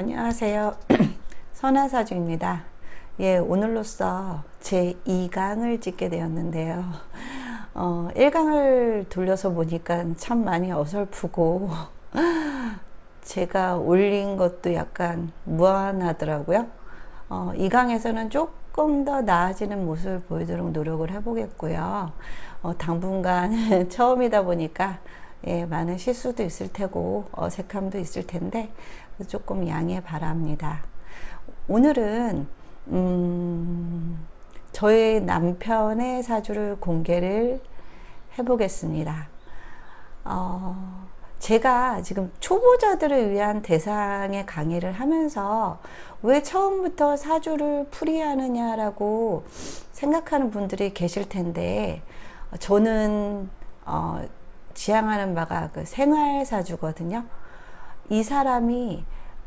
안녕하세요. 선화사주입니다. 예, 오늘로써 제 2강을 찍게 되었는데요. 1강을 돌려서 보니까 참 많이 어설프고 제가 올린 것도 약간 무한하더라고요. 2강에서는 조금 더 나아지는 모습을 보이도록 노력을 해보겠고요. 당분간 처음이다 보니까 예, 많은 실수도 있을 테고 어색함도 있을 텐데 조금 양해 바랍니다. 오늘은 저의 남편의 사주를 공개를 해보겠습니다. 제가 지금 초보자들을 위한 대상의 강의를 하면서 왜 처음부터 사주를 풀이하느냐라고 생각하는 분들이 계실 텐데, 저는 지향하는 바가 그 생활사주거든요. 이 사람이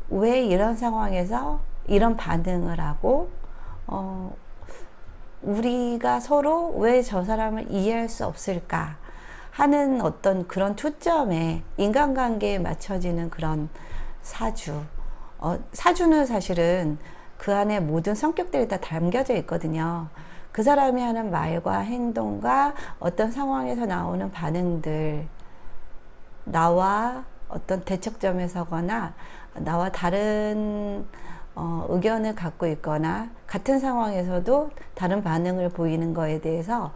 왜 이런 상황에서 이런 반응을 하고, 우리가 서로 왜 저 사람을 이해할 수 없을까 하는 어떤 그런 초점에 인간관계에 맞춰지는 그런 사주. 사주는 사실은 그 안에 모든 성격들이 다 담겨져 있거든요. 그 사람이 하는 말과 행동과 어떤 상황에서 나오는 반응들, 나와 어떤 대척점에 서거나 나와 다른 의견을 갖고 있거나 같은 상황에서도 다른 반응을 보이는 거에 대해서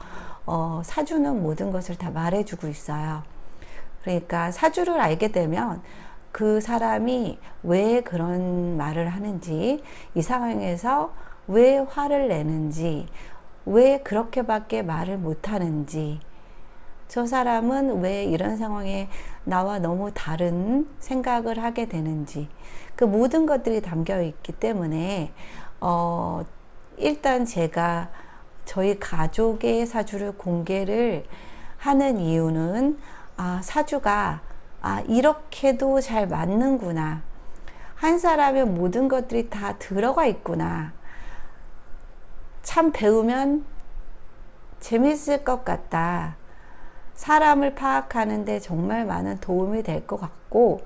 사주는 모든 것을 다 말해주고 있어요. 그러니까 사주를 알게 되면 그 사람이 왜 그런 말을 하는지, 이 상황에서 왜 화를 내는지, 왜 그렇게밖에 말을 못하는지, 저 사람은 왜 이런 상황에 나와 너무 다른 생각을 하게 되는지, 그 모든 것들이 담겨 있기 때문에 일단 제가 저희 가족의 사주를 공개를 하는 이유는 사주가 이렇게도 잘 맞는구나, 한 사람의 모든 것들이 다 들어가 있구나, 참 배우면 재밌을 것 같다, 사람을 파악하는데 정말 많은 도움이 될 것 같고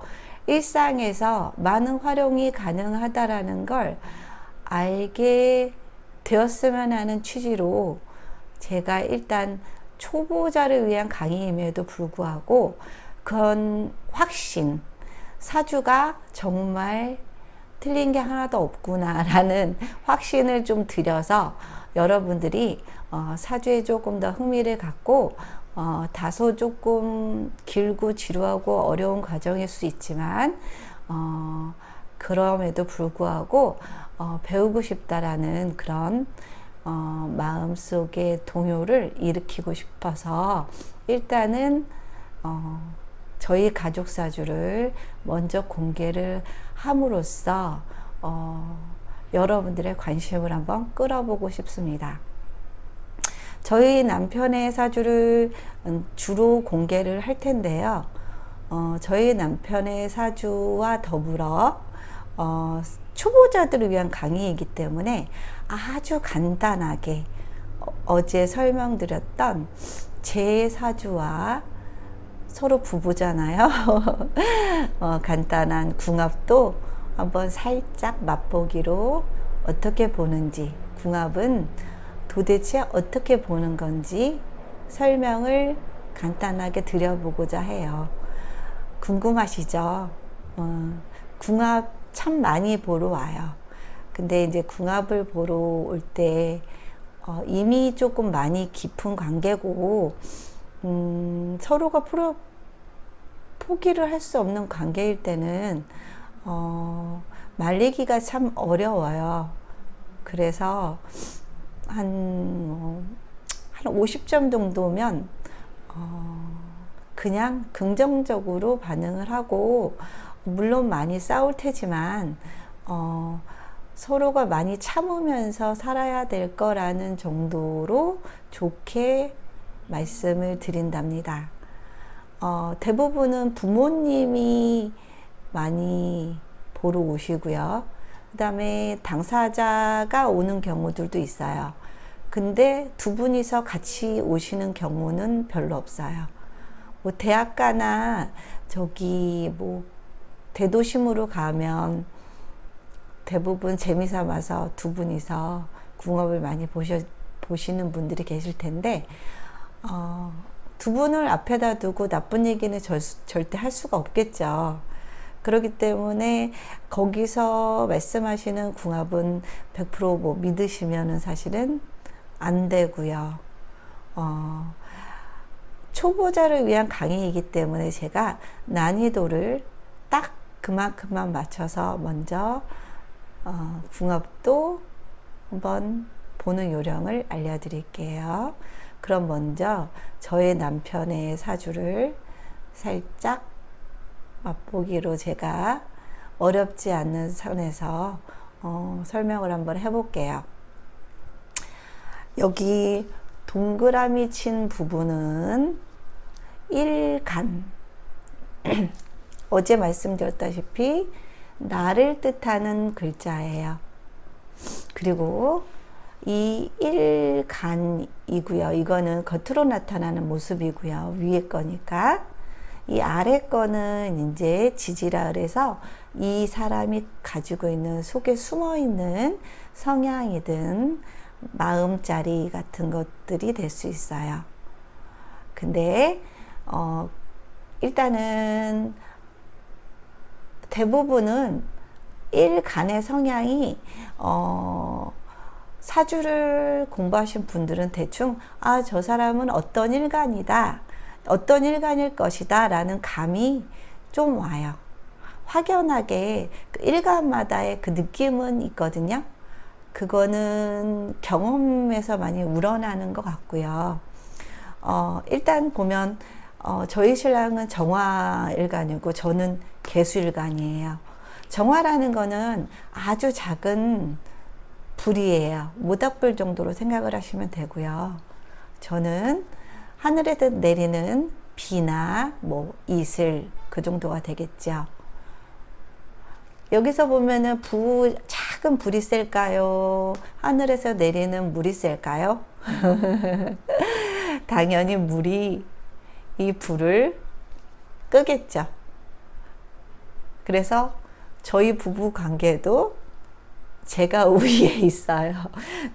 일상에서 많은 활용이 가능하다라는 걸 알게 되었으면 하는 취지로 제가 일단 초보자를 위한 강의임에도 불구하고 그런 확신, 사주가 정말 틀린 게 하나도 없구나 라는 확신을 좀 드려서 여러분들이 사주에 조금 더 흥미를 갖고 다소 조금 길고 지루하고 어려운 과정일 수 있지만 그럼에도 불구하고 배우고 싶다라는 그런 마음속의 동요를 일으키고 싶어서 일단은 저희 가족 사주를 먼저 공개를 함으로써 여러분들의 관심을 한번 끌어보고 싶습니다. 저희 남편의 사주를 주로 공개를 할 텐데요. 저희 남편의 사주와 더불어 초보자들을 위한 강의이기 때문에 아주 간단하게 어제 설명드렸던 제 사주와 서로 부부잖아요. 간단한 궁합도 한번 살짝 맛보기로 어떻게 보는지, 궁합은 도대체 어떻게 보는 건지 설명을 간단하게 드려보고자 해요. 궁금하시죠? 궁합 참 많이 보러 와요. 근데 이제 궁합을 보러 올 때 이미 조금 많이 깊은 관계고 서로가 포기를 할 수 없는 관계일 때는 말리기가 참 어려워요. 그래서 한 50점 정도면 그냥 긍정적으로 반응을 하고, 물론 많이 싸울 테지만 서로가 많이 참으면서 살아야 될 거라는 정도로 좋게 말씀을 드린답니다. 대부분은 부모님이 많이 보러 오시고요. 그 다음에 당사자가 오는 경우들도 있어요. 근데 두 분이서 같이 오시는 경우는 별로 없어요. 뭐 대학가나 저기 뭐 대도심으로 가면 대부분 재미삼아서 두 분이서 궁합을 많이 보시는 분들이 계실 텐데, 두 분을 앞에다 두고 나쁜 얘기는 절대 할 수가 없겠죠. 그렇기 때문에 거기서 말씀하시는 궁합은 100% 믿으시면은 사실은 안 되고요. 초보자를 위한 강의이기 때문에 제가 난이도를 딱 그만큼만 맞춰서 먼저 궁합도 한번 보는 요령을 알려드릴게요. 그럼 먼저 저의 남편의 사주를 살짝 맛보기로 제가 어렵지 않는 선에서 설명을 한번 해볼게요. 여기 동그라미 친 부분은 일간 어제 말씀드렸다시피 나를 뜻하는 글자예요. 그리고 이 일간이고요. 이거는 겉으로 나타나는 모습이고요. 위에 거니까. 이 아래 거는 이제 지지라 그래서 이 사람이 가지고 있는 속에 숨어 있는 성향이든 마음자리 같은 것들이 될 수 있어요. 근데 일단은 대부분은 일간의 성향이 사주를 공부하신 분들은 대충 저 사람은 어떤 일간이다, 어떤 일간일 것이다 라는 감이 좀 와요. 확연하게 그 일간마다의 그 느낌은 있거든요. 그거는 경험에서 많이 우러나는 것 같고요. 일단 보면 저희 신랑은 정화일간이고 저는 개수일간이에요. 정화라는 거는 아주 작은 불이에요. 모닥불 정도로 생각을 하시면 되고요. 저는 하늘에서 내리는 비나 뭐 이슬 그 정도가 되겠죠. 여기서 보면은 작은 불이 셀까요? 하늘에서 내리는 물이 셀까요? 당연히 물이 이 불을 끄겠죠. 그래서 저희 부부 관계도 제가 위에 있어요.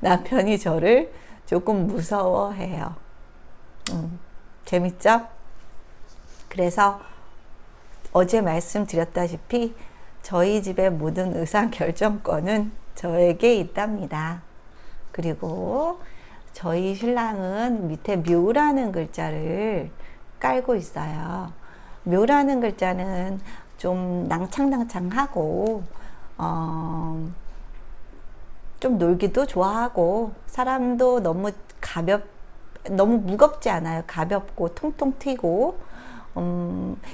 남편이 저를 조금 무서워해요. 재밌죠? 그래서 어제 말씀드렸다시피 저희 집의 모든 의사 결정권은 저에게 있답니다. 그리고 저희 신랑은 밑에 묘라는 글자를 깔고 있어요. 묘라는 글자는 좀 낭창낭창하고 좀 놀기도 좋아하고 사람도 너무 무겁지 않아요. 가볍고 통통 튀고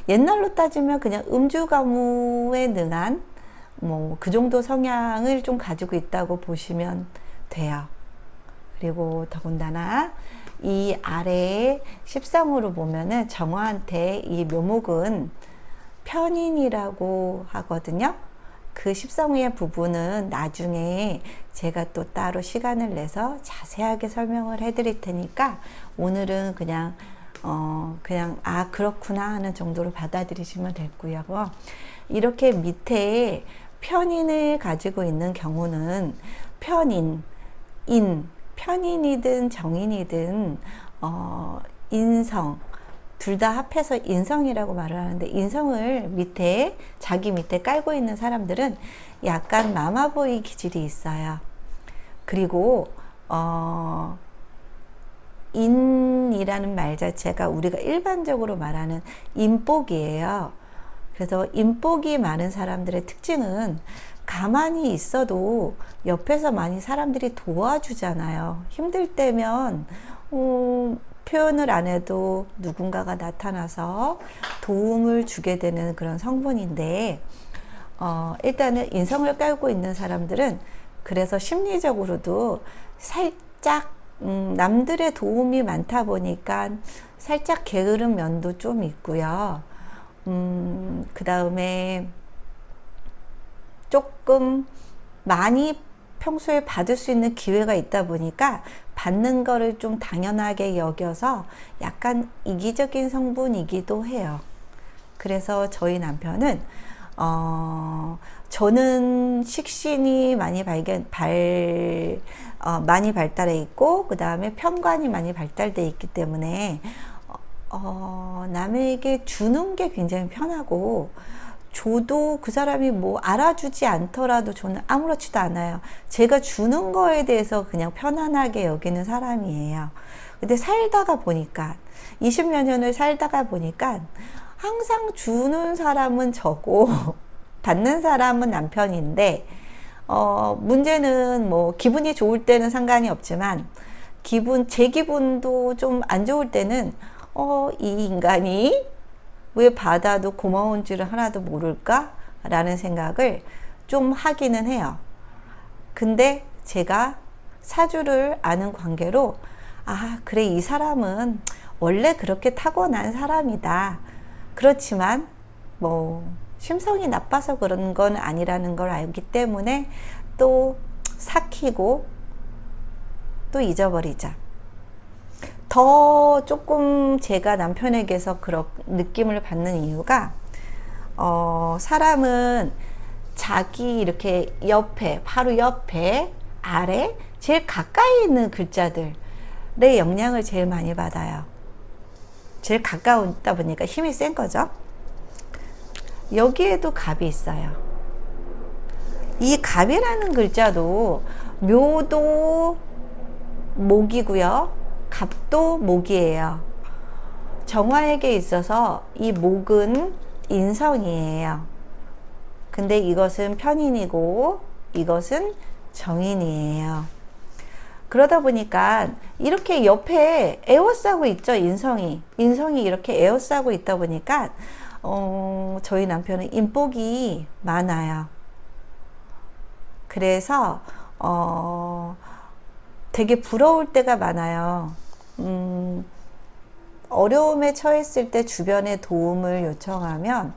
옛날로 따지면 그냥 음주가무에 능한 뭐 그 정도 성향을 좀 가지고 있다고 보시면 돼요. 그리고 더군다나 이 아래에 십상으로 보면은 정화한테 이 묘목은 편인이라고 하거든요. 그 십상의 부분은 나중에 제가 또 따로 시간을 내서 자세하게 설명을 해드릴 테니까 오늘은 그냥 그렇구나 하는 정도로 받아들이시면 되고요. 이렇게 밑에 편인을 가지고 있는 경우는 편인이든 정인이든 인성 둘 다 합해서 인성이라고 말을 하는데, 인성을 자기 밑에 깔고 있는 사람들은 약간 마마보이 기질이 있어요. 그리고 인이라는 말 자체가 우리가 일반적으로 말하는 인복이에요. 그래서 인복이 많은 사람들의 특징은 가만히 있어도 옆에서 많이 사람들이 도와주잖아요. 힘들 때면 표현을 안 해도 누군가가 나타나서 도움을 주게 되는 그런 성분인데, 일단은 인성을 깔고 있는 사람들은 그래서 심리적으로도 살짝 남들의 도움이 많다 보니까 살짝 게으른 면도 좀 있고요. 그 다음에 조금 많이 평소에 받을 수 있는 기회가 있다 보니까 받는 거를 좀 당연하게 여겨서 약간 이기적인 성분이기도 해요. 그래서 저희 남편은 저는 식신이 많이 발달해 있고, 그 다음에 편관이 많이 발달돼 있기 때문에, 남에게 주는 게 굉장히 편하고, 줘도 그 사람이 뭐 알아주지 않더라도 저는 아무렇지도 않아요. 제가 주는 거에 대해서 그냥 편안하게 여기는 사람이에요. 근데 살다가 보니까, 20여 년을 살다가 보니까, 항상 주는 사람은 저고, 받는 사람은 남편인데, 문제는 뭐, 기분이 좋을 때는 상관이 없지만, 제 기분도 좀 안 좋을 때는, 이 인간이 왜 받아도 고마운 줄을 하나도 모를까? 라는 생각을 좀 하기는 해요. 근데 제가 사주를 아는 관계로, 그래, 이 사람은 원래 그렇게 타고난 사람이다. 그렇지만, 뭐, 심성이 나빠서 그런 건 아니라는 걸 알기 때문에 또 삭히고 또 잊어버리자. 더 조금 제가 남편에게서 그런 느낌을 받는 이유가, 사람은 자기 이렇게 옆에, 바로 옆에, 아래, 제일 가까이 있는 글자들의 영향을 제일 많이 받아요. 제일 가까우다 보니까 힘이 센 거죠. 여기에도 갑이 있어요. 이 갑이라는 글자도 묘도 목이고요. 갑도 목이에요. 정화에게 있어서 이 목은 인성이에요. 근데 이것은 편인이고 이것은 정인이에요. 그러다 보니까 이렇게 옆에 에워싸고 있죠. 인성이 이렇게 에워싸고 있다 보니까 저희 남편은 인복이 많아요. 그래서 되게 부러울 때가 많아요. 어려움에 처했을 때 주변에 도움을 요청하면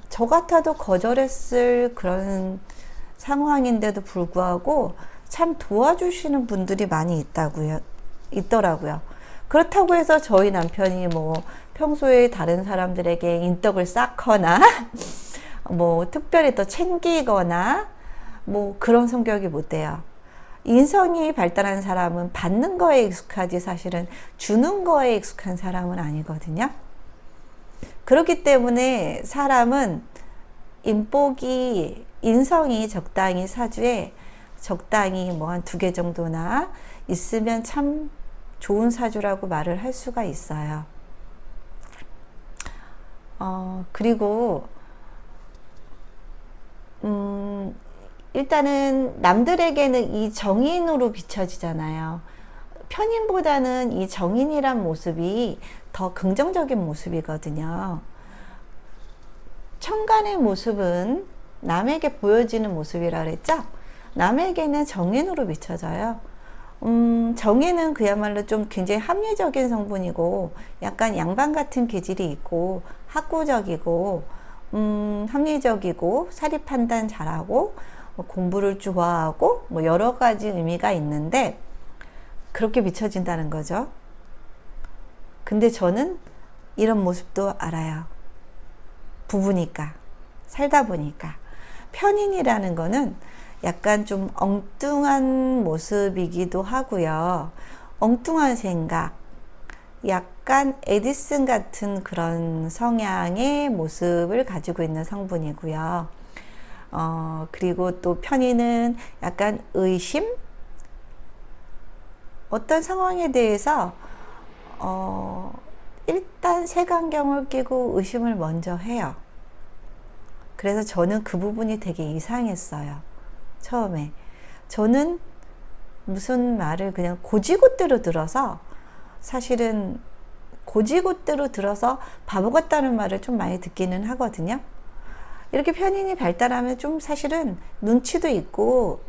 저 같아도 거절했을 그런 상황인데도 불구하고 참 도와주시는 분들이 많이 있더라고요. 그렇다고 해서 저희 남편이 뭐 평소에 다른 사람들에게 인덕을 쌓거나 뭐 특별히 더 챙기거나 뭐 그런 성격이 못 돼요. 인성이 발달한 사람은 받는 거에 익숙하지 사실은 주는 거에 익숙한 사람은 아니거든요. 그렇기 때문에 사람은 인성이 적당히 사주에 적당히 뭐 한 2개 정도나 있으면 참 좋은 사주라고 말을 할 수가 있어요. 그리고 일단은 남들에게는 이 정인으로 비춰지잖아요. 편인보다는 이 정인이란 모습이 더 긍정적인 모습이거든요. 천간의 모습은 남에게 보여지는 모습이라 그랬죠? 남에게는 정인으로 비춰져요. 정인은 그야말로 좀 굉장히 합리적인 성분이고 약간 양반 같은 기질이 있고 학구적이고 합리적이고 사리 판단 잘하고 공부를 좋아하고 뭐 여러 가지 의미가 있는데 그렇게 비춰진다는 거죠. 근데 저는 이런 모습도 알아요. 부부니까, 살다 보니까. 편인이라는 거는 약간 좀 엉뚱한 모습이기도 하고요. 엉뚱한 생각, 약간 에디슨 같은 그런 성향의 모습을 가지고 있는 성분이고요. 그리고 또 편인은 약간 의심? 어떤 상황에 대해서 일단 색안경을 끼고 의심을 먼저 해요. 그래서 저는 그 부분이 되게 이상했어요. 처음에. 저는 무슨 말을 그냥 고지고대로 들어서 사실은 고지고대로 들어서 바보 같다는 말을 좀 많이 듣기는 하거든요. 이렇게 편인이 발달하면 좀 사실은 눈치도 있고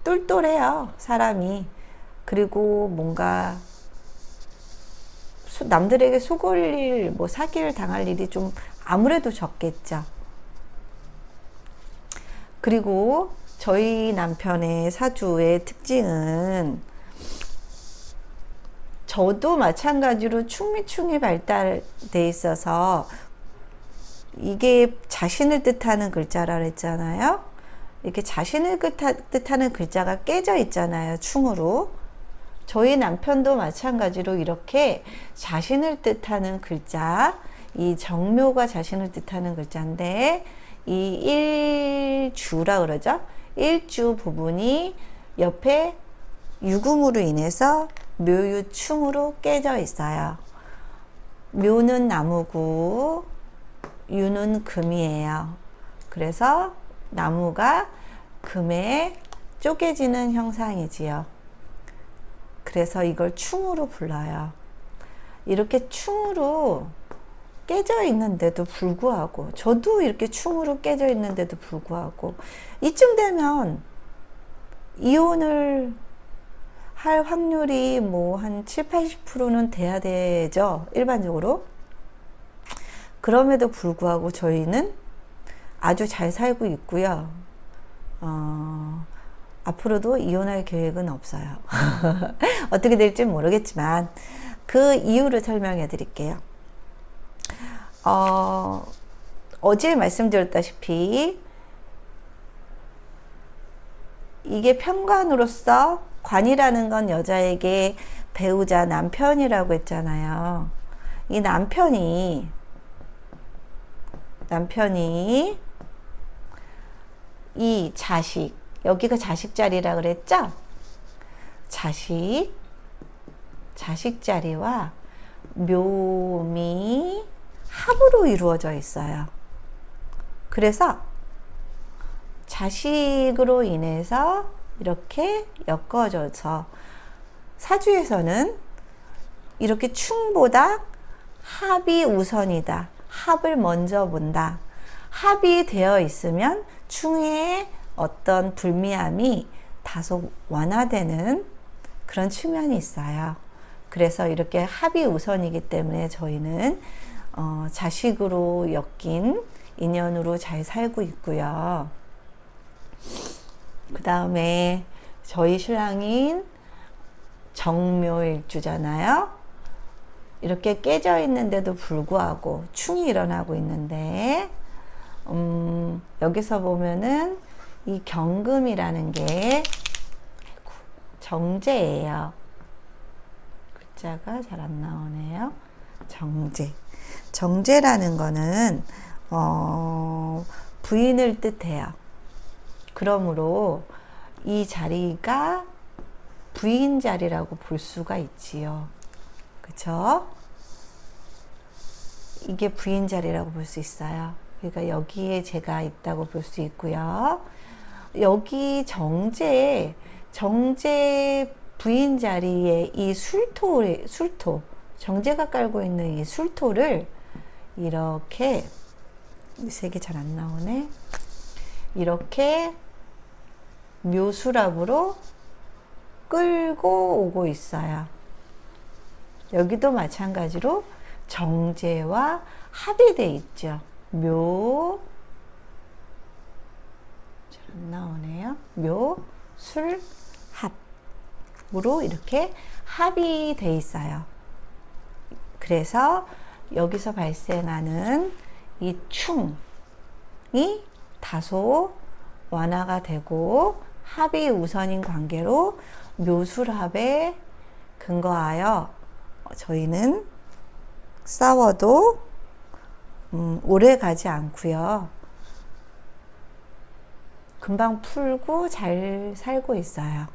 똘똘해요, 사람이. 그리고 뭔가 남들에게 속을 일, 뭐 사기를 당할 일이 좀 아무래도 적겠죠. 그리고 저희 남편의 사주의 특징은 저도 마찬가지로 충미충이 발달돼 있어서 이게 자신을 뜻하는 글자라 그랬잖아요. 이렇게 자신을 뜻하는 글자가 깨져 있잖아요. 충으로. 저희 남편도 마찬가지로 이렇게 자신을 뜻하는 글자, 이 정묘가 자신을 뜻하는 글자인데 이 일주라 그러죠. 일주 부분이 옆에 유금으로 인해서 묘유충으로 깨져 있어요. 묘는 나무고 유는 금이에요. 그래서 나무가 금에 쪼개지는 형상이지요. 그래서 이걸 충으로 불러요. 이렇게 충으로 깨져 있는데도 불구하고, 저도 이렇게 충으로 깨져 있는데도 불구하고 이쯤 되면 이혼을 할 확률이 뭐 한 7, 80%는 돼야 되죠. 일반적으로. 그럼에도 불구하고 저희는 아주 잘 살고 있고요. 앞으로도 이혼할 계획은 없어요. 어떻게 될지 모르겠지만 그 이유를 설명해 드릴게요. 어제 말씀드렸다시피 이게 편관으로서, 관이라는 건 여자에게 배우자, 남편이라고 했잖아요. 이 남편이 이 자식, 여기가 자식 자리라 그랬죠? 자식 자리와 묘미 합으로 이루어져 있어요. 그래서 자식으로 인해서 이렇게 엮어져서 사주에서는 이렇게 충보다 합이 우선이다. 합을 먼저 본다. 합이 되어 있으면 충의 어떤 불미함이 다소 완화되는 그런 측면이 있어요. 그래서 이렇게 합이 우선이기 때문에 저희는 자식으로 엮인 인연으로 잘 살고 있고요. 그 다음에 저희 신랑인 정묘일주잖아요. 이렇게 깨져 있는데도 불구하고 충이 일어나고 있는데 여기서 보면은 이 경금이라는 게 정제예요. 글자가 잘 안 나오네요. 정제라는 거는 부인을 뜻해요. 그러므로 이 자리가 부인 자리라고 볼 수가 있지요. 그쵸? 이게 부인 자리라고 볼 수 있어요. 그러니까 여기에 제가 있다고 볼 수 있고요. 여기 정제 부인 자리에 이 술토, 정제가 깔고 있는 이 술토를 이렇게, 색이 잘 안 나오네. 이렇게 묘수랍으로 끌고 오고 있어요. 여기도 마찬가지로 정제와 합이 돼 있죠. 잘 안 나오네요. 술, 합으로 이렇게 합이 돼 있어요. 그래서 여기서 발생하는 이 충이 다소 완화가 되고 합이 우선인 관계로 묘술합에 근거하여 저희는 싸워도 오래 가지 않고요. 금방 풀고 잘 살고 있어요.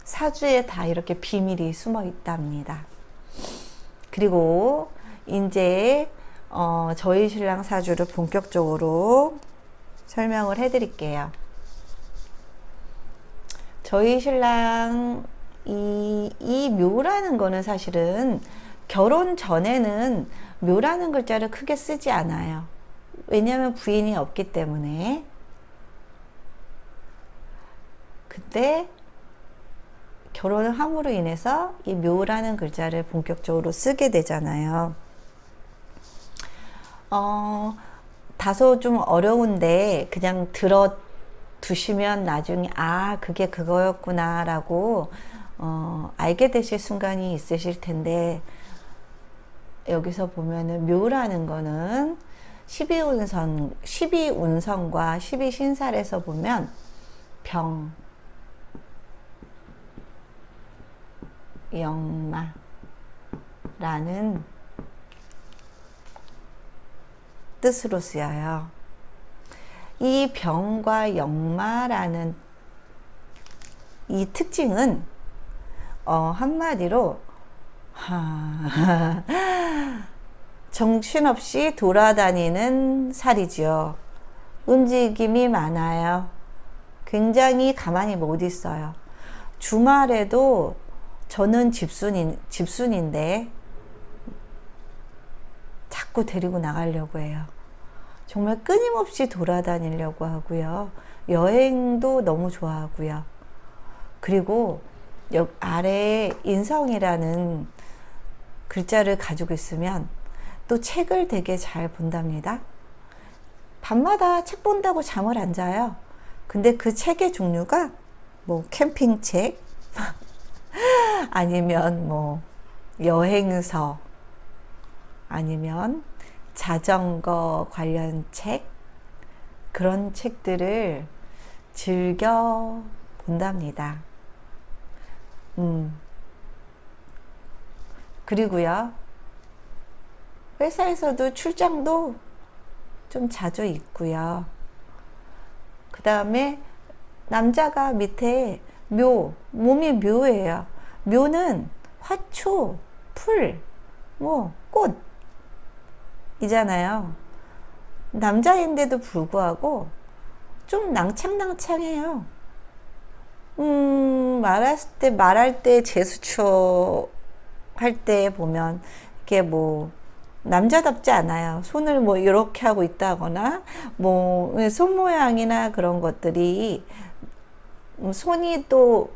사주에 다 이렇게 비밀이 숨어 있답니다. 그리고 이제 저희 신랑 사주를 본격적으로 설명을 해드릴게요. 저희 신랑 이 묘라는 거는 사실은 결혼 전에는 묘라는 글자를 크게 쓰지 않아요. 왜냐하면 부인이 없기 때문에. 그때 결혼을 함으로 인해서 이 묘라는 글자를 본격적으로 쓰게 되잖아요. 다소 좀 어려운데 그냥 두시면 나중에 그게 그거였구나 라고 알게 되실 순간이 있으실 텐데, 여기서 보면은 묘라는 거는 12운성과 12신살에서 보면 병, 영마라는 뜻으로 쓰여요. 이 병과 영마라는 이 특징은 한마디로 정신없이 돌아다니는 살이지요. 움직임이 많아요. 굉장히 가만히 못 있어요. 주말에도 저는 집순인데 자꾸 데리고 나가려고 해요. 정말 끊임없이 돌아다니려고 하고요. 여행도 너무 좋아하고요. 그리고 여기 아래에 인성이라는 글자를 가지고 있으면 또 책을 되게 잘 본답니다. 밤마다 책 본다고 잠을 안 자요. 근데 그 책의 종류가 뭐 캠핑책 아니면 뭐 여행서 아니면 자전거 관련 책, 그런 책들을 즐겨 본답니다. 그리고요, 회사에서도 출장도 좀 자주 있고요. 그 다음에 남자가 밑에 몸이 묘예요. 묘는 화초, 풀, 꽃 이잖아요. 남자인데도 불구하고 좀 낭창낭창해요. 말할 때 제스처 할 때 보면 이게 뭐 남자답지 않아요. 손을 뭐 이렇게 하고 있다거나 뭐 손 모양이나 그런 것들이 손이 또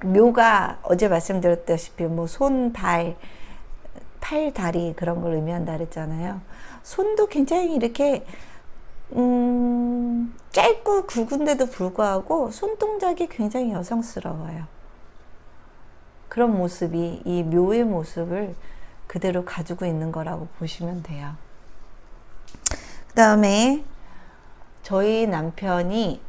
묘가 어제 말씀드렸다시피 뭐 손, 팔, 다리 그런 걸 의미한다 그랬잖아요. 손도 굉장히 이렇게 짧고 굵은데도 불구하고 손동작이 굉장히 여성스러워요. 그런 모습이 이 묘의 모습을 그대로 가지고 있는 거라고 보시면 돼요. 그 다음에 저희 남편이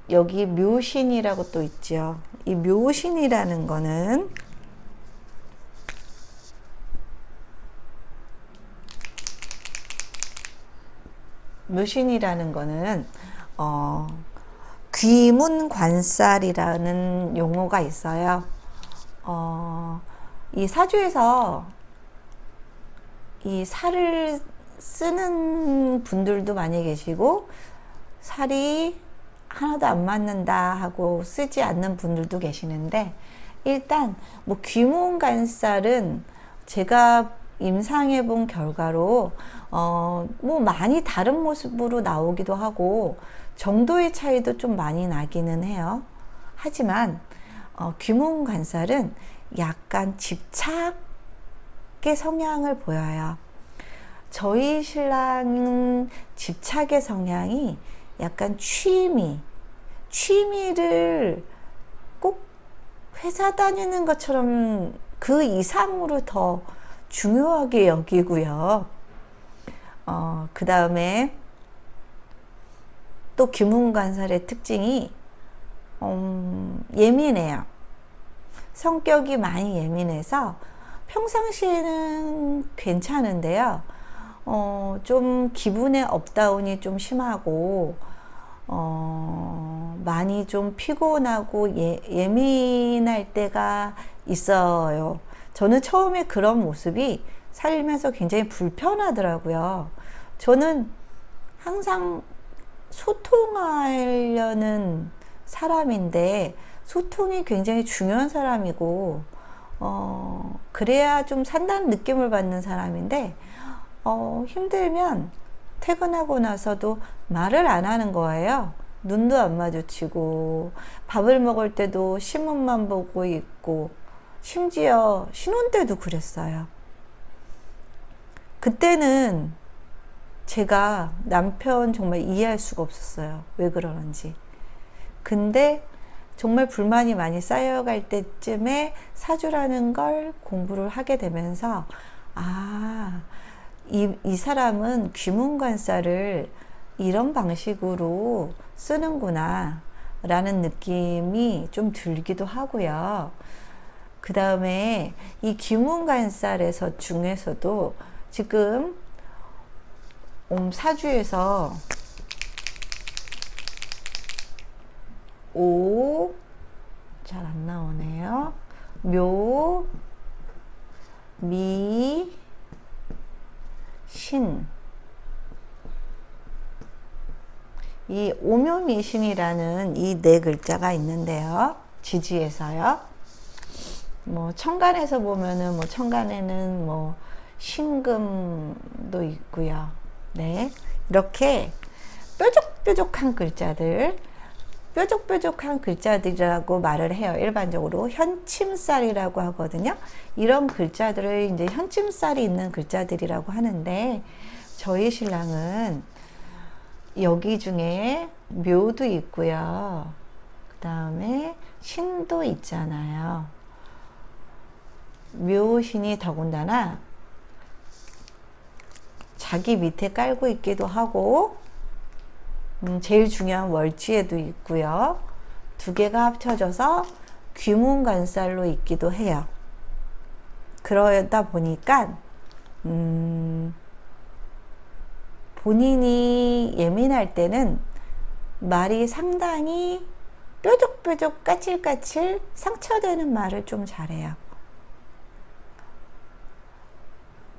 여기 묘신이라고 또 있죠. 이 묘신이라는 거는 귀문관살이라는 용어가 있어요. 이 사주에서 이 살을 쓰는 분들도 많이 계시고 살이 하나도 안 맞는다 하고 쓰지 않는 분들도 계시는데, 일단 뭐 귀문관살은 제가 임상해 본 결과로 뭐 많이 다른 모습으로 나오기도 하고 정도의 차이도 좀 많이 나기는 해요. 하지만 귀문관살은 약간 집착의 성향을 보여요. 저희 신랑은 집착의 성향이 약간 취미를 꼭 회사 다니는 것처럼 그 이상으로 더 중요하게 여기고요. 그 다음에 또 귀문관살의 특징이 예민해요. 성격이 많이 예민해서 평상시에는 괜찮은데요. 좀 기분의 업다운이 좀 심하고 많이 좀 피곤하고 예민할 때가 있어요. 저는 처음에 그런 모습이 살면서 굉장히 불편하더라고요. 저는 항상 소통하려는 사람인데 소통이 굉장히 중요한 사람이고 그래야 좀 산다는 느낌을 받는 사람인데 힘들면 퇴근하고 나서도 말을 안 하는 거예요. 눈도 안 마주치고 밥을 먹을 때도 신문만 보고 있고 심지어 신혼 때도 그랬어요. 그때는 제가 남편 정말 이해할 수가 없었어요. 왜 그러는지. 근데 정말 불만이 많이 쌓여갈 때쯤에 사주라는 걸 공부를 하게 되면서 이 사람은 귀문관사를 이런 방식으로 쓰는구나 라는 느낌이 좀 들기도 하고요. 그 다음에 이 귀문관살에서 중에서도 지금 사주에서 잘 안 나오네요. 묘, 미, 신. 이 오묘미신이라는 이 네 글자가 있는데요. 지지에서요. 뭐 천간에서 보면은 뭐 천간에는 뭐 신금도 있고요. 네. 이렇게 뾰족뾰족한 글자들, 뾰족뾰족한 글자들이라고 말을 해요. 일반적으로 현침살이라고 하거든요. 이런 글자들을 이제 현침살이 있는 글자들이라고 하는데, 저희 신랑은 여기 중에 묘도 있고요. 그 다음에 신도 있잖아요. 묘신이 더군다나 자기 밑에 깔고 있기도 하고, 제일 중요한 월지에도 있고요. 두 개가 합쳐져서 귀문관살로 있기도 해요. 그러다 보니까 본인이 예민할 때는 말이 상당히 뾰족뾰족 까칠까칠 상처되는 말을 좀 잘해요.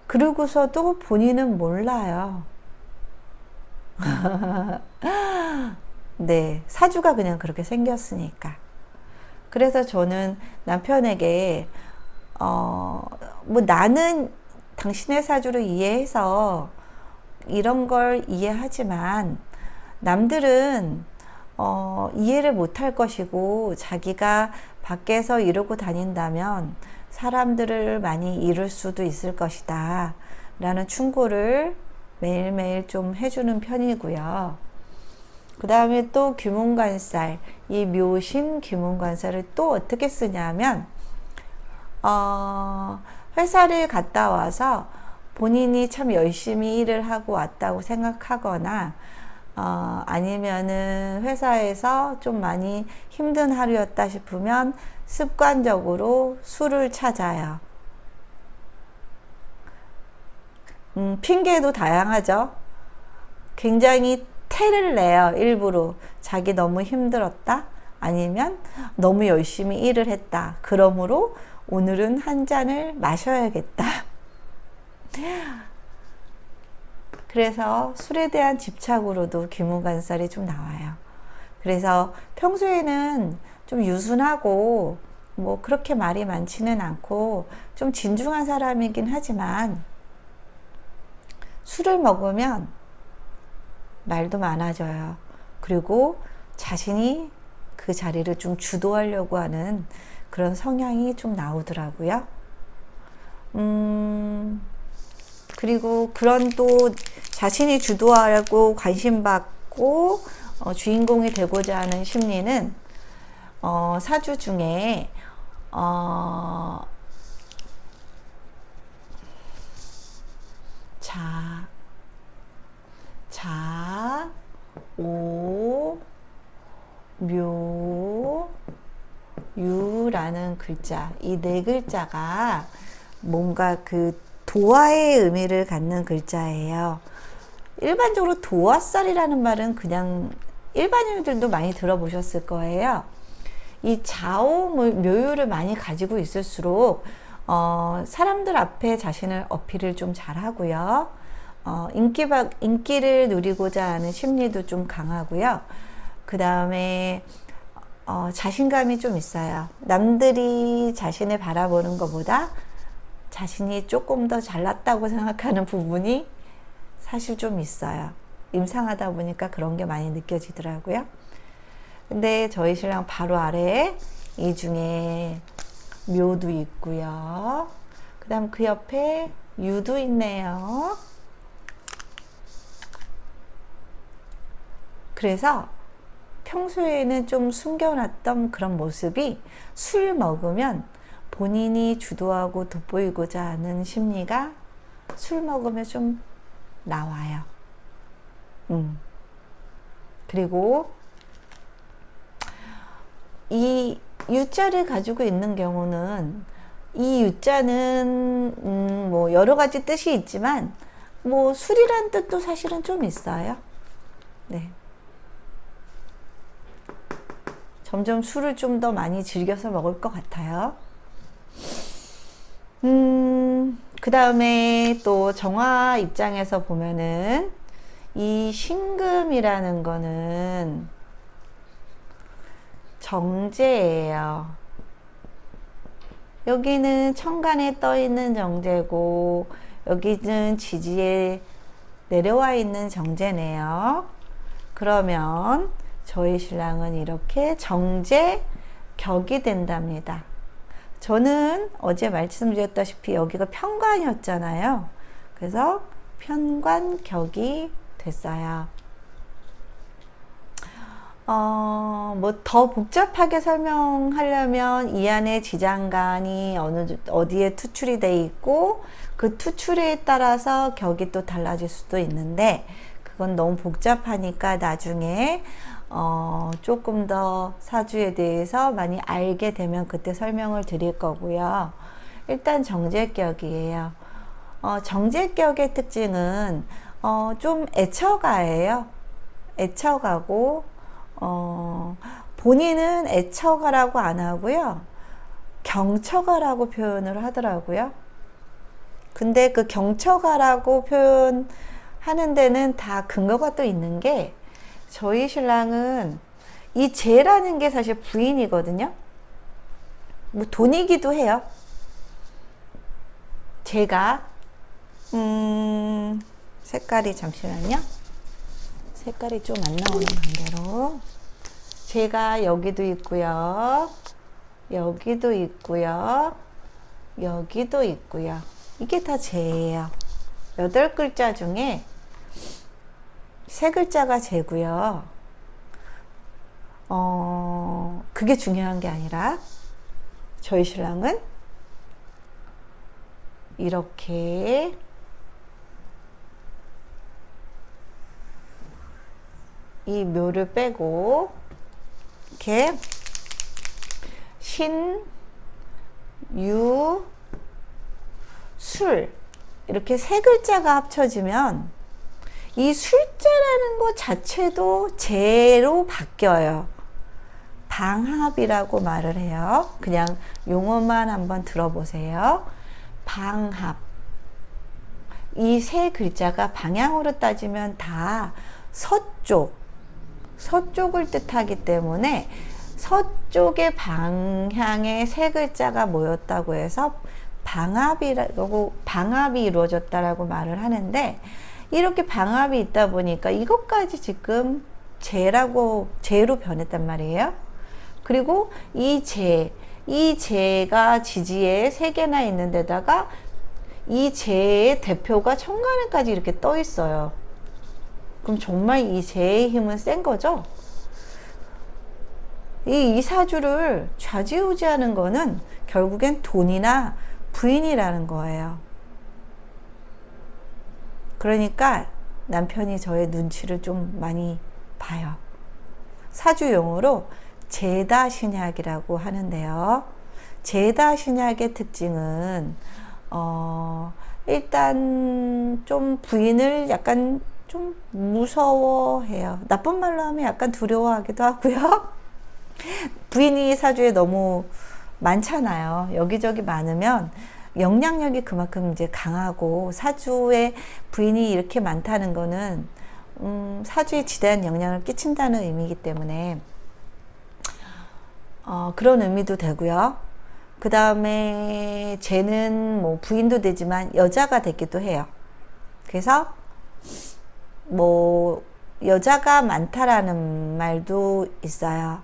그러고서도 본인은 몰라요. 네, 사주가 그냥 그렇게 생겼으니까. 그래서 저는 남편에게 뭐 나는 당신의 사주를 이해해서 이런 걸 이해하지만 남들은 이해를 못할 것이고, 자기가 밖에서 이러고 다닌다면 사람들을 많이 잃을 수도 있을 것이다 라는 충고를 매일매일 좀 해주는 편이고요. 그 다음에 또 귀문관살, 이 묘신 귀문관살을 또 어떻게 쓰냐면 회사를 갔다 와서 본인이 참 열심히 일을 하고 왔다고 생각하거나, 아니면은 회사에서 좀 많이 힘든 하루였다 싶으면 습관적으로 술을 찾아요. 핑계도 다양하죠. 굉장히 태를 내요. 일부러 자기 너무 힘들었다, 아니면 너무 열심히 일을 했다, 그러므로 오늘은 한 잔을 마셔야겠다. 그래서 술에 대한 집착으로도 귀문관살이 좀 나와요. 그래서 평소에는 좀 유순하고 뭐 그렇게 말이 많지는 않고 좀 진중한 사람이긴 하지만, 술을 먹으면 말도 많아져요. 그리고 자신이 그 자리를 좀 주도하려고 하는 그런 성향이 좀 나오더라고요. 그리고 그런 또 자신이 주도하고 관심받고 주인공이 되고자 하는 심리는 사주 중에 자, 오, 묘, 유라는 글자, 이 네 글자가 뭔가 그 도화의 의미를 갖는 글자예요. 일반적으로 도화살이라는 말은 그냥 일반인들도 많이 들어보셨을 거예요. 이 좌오, 묘유를 많이 가지고 있을수록 사람들 앞에 자신을 어필을 좀 잘하고요. 인기를 누리고자 하는 심리도 좀 강하고요. 그 다음에 자신감이 좀 있어요. 남들이 자신을 바라보는 것보다 자신이 조금 더 잘났다고 생각하는 부분이 사실 좀 있어요. 임상하다 보니까 그런 게 많이 느껴지더라고요. 근데 저희 신랑 바로 아래에 이 중에 묘도 있고요. 그 다음 그 옆에 유도 있네요. 그래서 평소에는 좀 숨겨놨던 그런 모습이 술 먹으면 본인이 주도하고 돋보이고자 하는 심리가 술 먹으면 좀 나와요. 그리고 이 유자를 가지고 있는 경우는 이 유자는 뭐 여러 가지 뜻이 있지만 뭐 술이란 뜻도 사실은 좀 있어요. 네. 점점 술을 좀 더 많이 즐겨서 먹을 것 같아요. 그 다음에 또 정화 입장에서 보면은 이 신금이라는 거는 정제예요. 여기는 천간에 떠 있는 정제고 여기는 지지에 내려와 있는 정제네요. 그러면 저희 신랑은 이렇게 정제 격이 된답니다. 저는 어제 말씀드렸다시피 여기가 편관이었잖아요. 그래서 편관격이 됐어요. 뭐 더 복잡하게 설명하려면 이 안에 지장간이 어디에 투출이 돼 있고 그 투출에 따라서 격이 또 달라질 수도 있는데 그건 너무 복잡하니까 나중에 조금 더 사주에 대해서 많이 알게 되면 그때 설명을 드릴 거고요. 일단 정제격이에요. 정제격의 특징은 좀 애처가예요. 애처가고 본인은 애처가라고 안 하고요. 경처가라고 표현을 하더라고요. 근데 그 경처가라고 표현하는 데는 다 근거가 또 있는 게 저희 신랑은 이 제라는 게 사실 부인이거든요. 뭐 돈이기도 해요. 제가 색깔이 잠시만요. 색깔이 좀 안 나오는 관계로 제가 여기도 있고요. 여기도 있고요. 여기도 있고요. 이게 다 제예요. 8글자 중에 3글자가 제고요. 그게 중요한 게 아니라 저희 신랑은 이렇게 이 묘를 빼고 이렇게 신, 유, 술 이렇게 3글자가 합쳐지면 이 술자라는 것 자체도 제로 바뀌어요. 방합이라고 말을 해요. 그냥 용어만 한번 들어보세요. 방합. 이 3글자가 방향으로 따지면 다 서쪽을 뜻하기 때문에 서쪽의 방향의 3글자가 모였다고 해서 방합이 이루어졌다라고 말을 하는데 이렇게 방합이 있다 보니까 이것까지 지금 제로 변했단 말이에요. 그리고 이 제가 지지에 3개나 있는 데다가 이 제의 대표가 천간에까지 이렇게 떠 있어요. 그럼 정말 이 제의 힘은 센 거죠? 이 사주를 좌지우지하는 거는 결국엔 돈이나 부인이라는 거예요. 그러니까 남편이 저의 눈치를 좀 많이 봐요. 사주용어로 제다신약이라고 하는데요. 제다신약의 특징은 일단 좀 부인을 약간 좀 무서워해요. 나쁜 말로 하면 약간 두려워하기도 하고요. 부인이 사주에 너무 많잖아요. 여기저기 많으면 영향력이 그만큼 이제 강하고 사주에 부인이 이렇게 많다는 거는 사주에 지대한 영향을 끼친다는 의미이기 때문에 그런 의미도 되고요. 그 다음에 쟤는 뭐 부인도 되지만 여자가 되기도 해요. 그래서 뭐 여자가 많다라는 말도 있어요.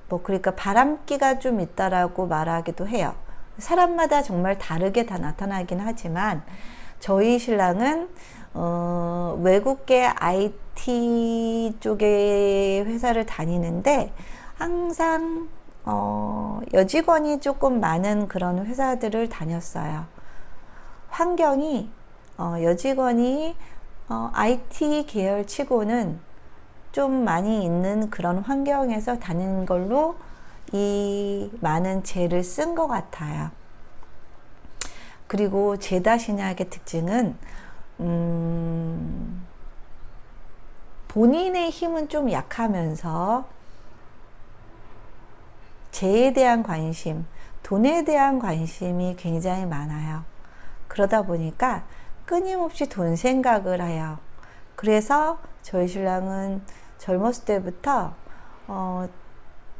뭐 그러니까 바람기가 좀 있다라고 말하기도 해요. 사람마다 정말 다르게 다 나타나긴 하지만 저희 신랑은 외국계 IT 쪽의 회사를 다니는데 항상 여직원이 조금 많은 그런 회사들을 다녔어요. 환경이 여직원이 IT 계열 치고는 좀 많이 있는 그런 환경에서 다니는 걸로 이 많은 재를 쓴 것 같아요. 그리고 제다 신약의 특징은 본인의 힘은 좀 약하면서 재에 대한 관심, 돈에 대한 관심이 굉장히 많아요. 그러다 보니까 끊임없이 돈 생각을 해요. 그래서 저희 신랑은 젊었을 때부터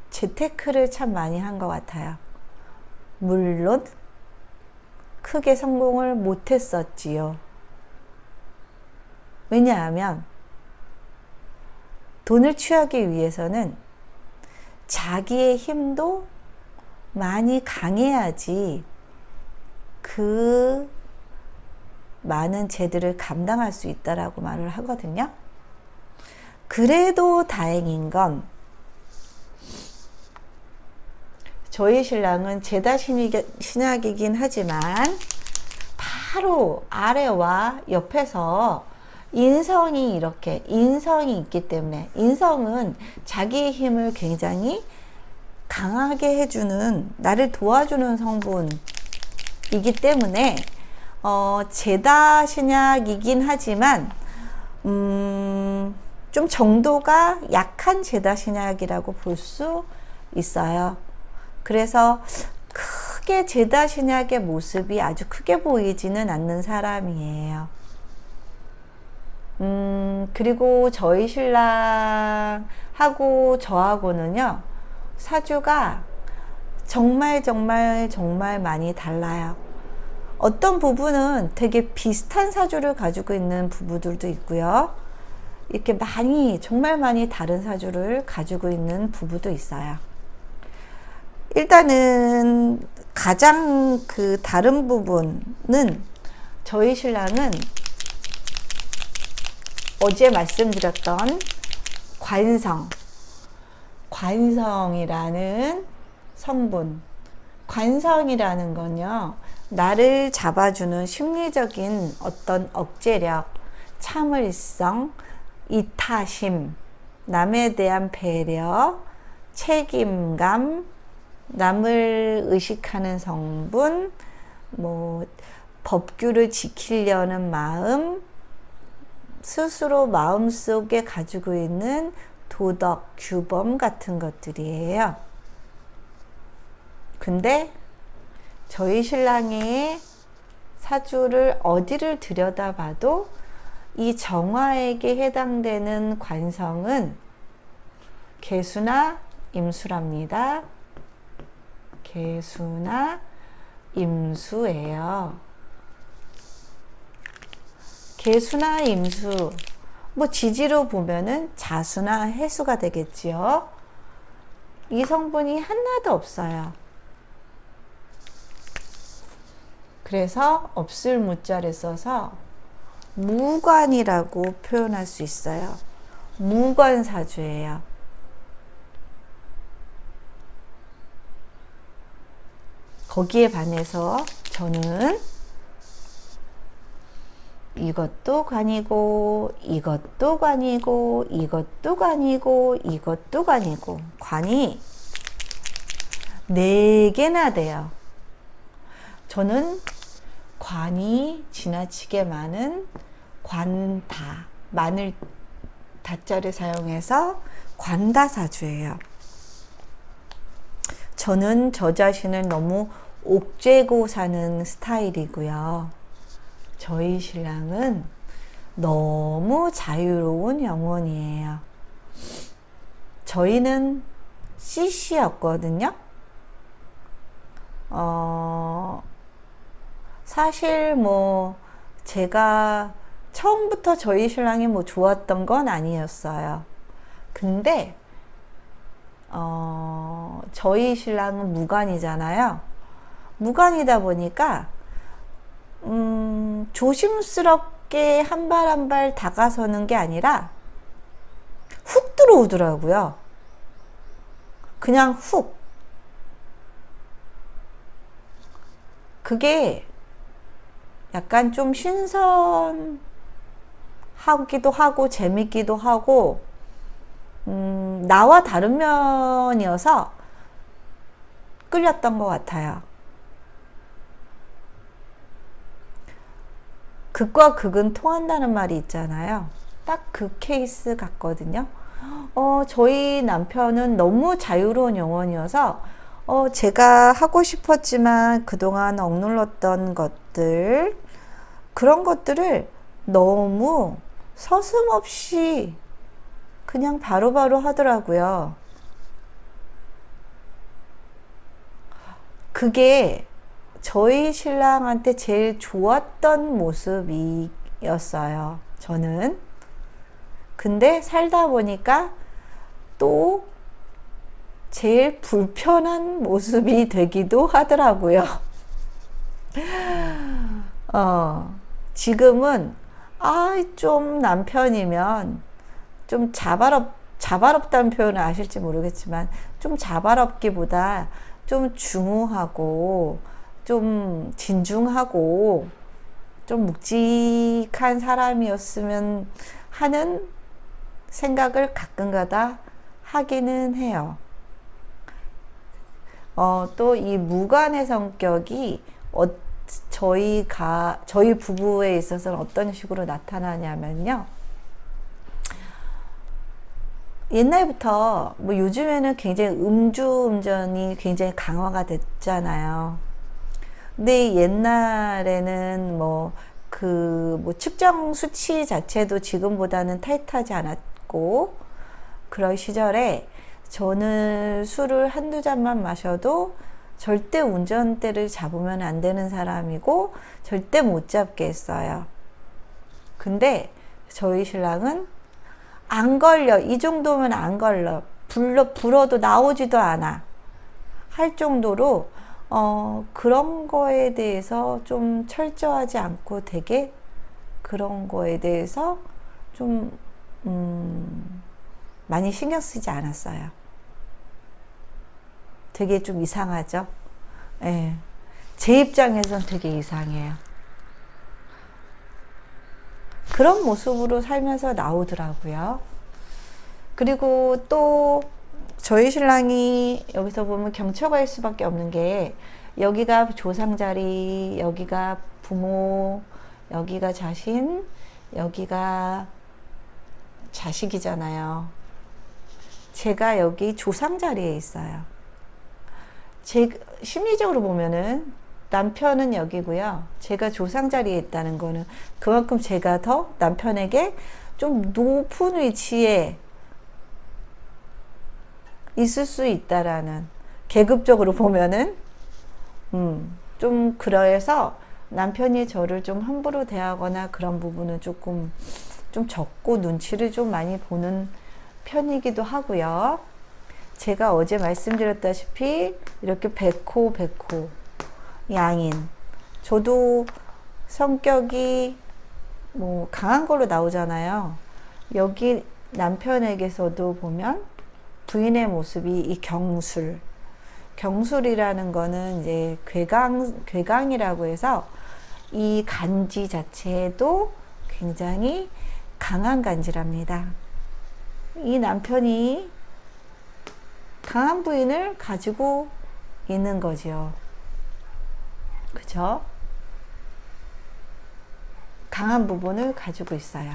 재테크를 참 많이 한 것 같아요. 물론 크게 성공을 못했었지요. 왜냐하면 돈을 취하기 위해서는 자기의 힘도 많이 강해야지 그 많은 재들을 감당할 수 있다라고 말을 하거든요. 그래도 다행인 건 저희 신랑은 제다 신약이긴 하지만 바로 아래와 옆에서 인성이 있기 때문에, 인성은 자기의 힘을 굉장히 강하게 해주는, 나를 도와주는 성분이기 때문에 제다 신약이긴 하지만 좀 정도가 약한 제다 신약이라고 볼 수 있어요. 그래서 크게 제다 신약의 모습이 아주 크게 보이지는 않는 사람이에요. 그리고 저희 신랑하고 저하고는요, 사주가 정말 많이 달라요. 어떤 부분은 되게 비슷한 사주를 가지고 있는 부부들도 있고요. 이렇게 정말 많이 다른 사주를 가지고 있는 부부도 있어요. 일단은 가장 다른 부분은 저희 신랑은 어제 말씀드렸던 관성이라는 성분. 관성이라는 건요, 나를 잡아주는 심리적인 어떤 억제력, 참을성, 이타심, 남에 대한 배려, 책임감, 남을 의식하는 성분, 법규를 지키려는 마음, 스스로 마음속에 가지고 있는 도덕, 규범 같은 것들이에요. 근데 저희 신랑의 사주를 어디를 들여다봐도 이 정화에게 해당되는 관성은 계수나 임수랍니다. 계수나 임수예요. 계수나 임수, 지지로 보면은 자수나 해수가 되겠지요. 이 성분이 하나도 없어요. 그래서 없을 무자를 써서 무관이라고 표현할 수 있어요. 무관사주예요. 거기에 반해서 저는 이것도 관이고, 이것도 관이고, 이것도 관이고, 이것도 관이고, 관이 4개나 돼요. 저는 관이 지나치게 많은 관다, 마늘 다자를 사용해서 관다사주예요. 저는 저 자신을 너무 옥죄고 사는 스타일이고요. 저희 신랑은 너무 자유로운 영혼이에요. 저희는 CC였거든요. 사실 제가 처음부터 저희 신랑이 좋았던 건 아니었어요. 근데 저희 신랑은 무관이잖아요. 무관이다 보니까 조심스럽게 한 발 한 발 다가서는 게 아니라 훅 들어오더라고요. 그냥 훅. 그게 약간 좀 신선하기도 하고 재밌기도 하고 나와 다른 면이어서 끌렸던 것 같아요. 극과 극은 통한다는 말이 있잖아요. 딱 그 케이스 같거든요. 저희 남편은 너무 자유로운 영혼이어서 제가 하고 싶었지만 그동안 억눌렀던 것들, 그런 것들을 너무 서슴없이 그냥 바로바로 하더라고요. 그게 저희 신랑한테 제일 좋았던 모습이었어요. 저는. 근데 살다 보니까 또 제일 불편한 모습이 되기도 하더라고요. 지금은 좀 남편이면 좀 자발없다는 표현을 아실지 모르겠지만 좀 자발없기보다 좀 중후하고 좀 진중하고 좀 묵직한 사람이었으면 하는 생각을 가끔가다 하기는 해요. 또 이 무관의 성격이 저희 부부에 있어서는 어떤 식으로 나타나냐면요. 옛날부터 뭐 요즘에는 굉장히 음주운전이 굉장히 강화가 됐잖아요. 근데 옛날에는 뭐 측정 수치 자체도 지금보다는 타이트하지 않았고, 그런 시절에 저는 술을 한두 잔만 마셔도 절대 운전대를 잡으면 안 되는 사람이고 절대 못 잡게 했어요. 근데 저희 신랑은 안 걸려. 이 정도면 안 걸려. 불어도 나오지도 않아. 할 정도로 그런 거에 대해서 좀 철저하지 않고 되게 그런 거에 대해서 좀 많이 신경 쓰지 않았어요. 되게 좀 이상하죠? 예. 제 입장에선 되게 이상해요. 그런 모습으로 살면서 나오더라고요. 그리고 또 저희 신랑이 여기서 보면 경처가일 수밖에 없는 게, 여기가 조상자리, 여기가 부모, 여기가 자신, 여기가 자식이잖아요. 제가 여기 조상자리에 있어요. 심리적으로 보면은 남편은 여기고요. 제가 조상자리에 있다는 거는 그만큼 제가 더 남편에게 좀 높은 위치에 있을 수 있다라는, 계급적으로 보면은 좀 그래서 남편이 저를 좀 함부로 대하거나 그런 부분은 조금 좀 적고 눈치를 좀 많이 보는 편이기도 하고요. 제가 어제 말씀드렸다시피 이렇게 백호 양인, 저도 성격이 뭐 강한 걸로 나오잖아요. 여기 남편에게서도 보면 부인의 모습이 이 경술이라는 거는 이제 괴강이라고 해서 이 간지 자체도 굉장히 강한 간지랍니다. 이 남편이 강한 부인을 가지고 있는 거죠. 그죠? 강한 부분을 가지고 있어요.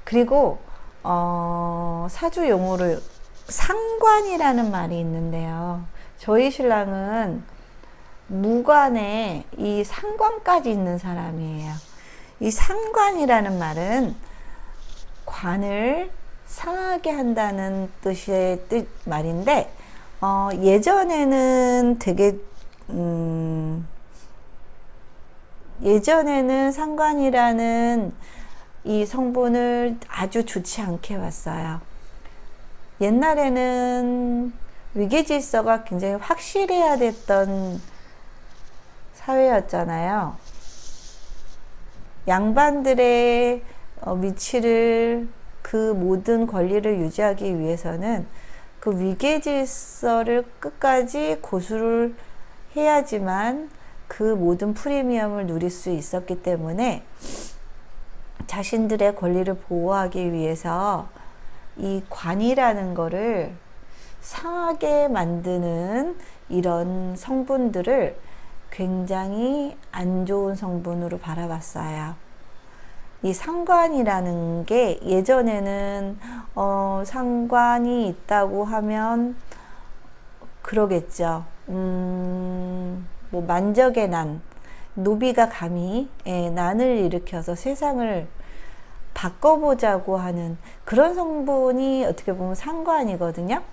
그리고 사주 용어를 상관이라는 말이 있는데요. 저희 신랑은 무관에 이 상관까지 있는 사람이에요. 이 상관이라는 말은 관을 상하게 한다는 뜻의 말인데, 예전에는 되게 예전에는 상관이라는 이 성분을 아주 좋지 않게 봤어요. 옛날에는 위계질서가 굉장히 확실해야 됐던 사회였잖아요. 양반들의 위치를 그 모든 권리를 유지하기 위해서는 그 위계 질서를 끝까지 고수를 해야지만 그 모든 프리미엄을 누릴 수 있었기 때문에 자신들의 권리를 보호하기 위해서 이 관이라는 거를 상하게 만드는 이런 성분들을 굉장히 안 좋은 성분으로 바라봤어요. 이 상관이라는 게 예전에는 상관이 있다고 하면 그러겠죠. 뭐 만적의 난, 노비가 감히 난을 일으켜서 세상을 바꿔보자고 하는 그런 성분이 어떻게 보면 상관이거든요.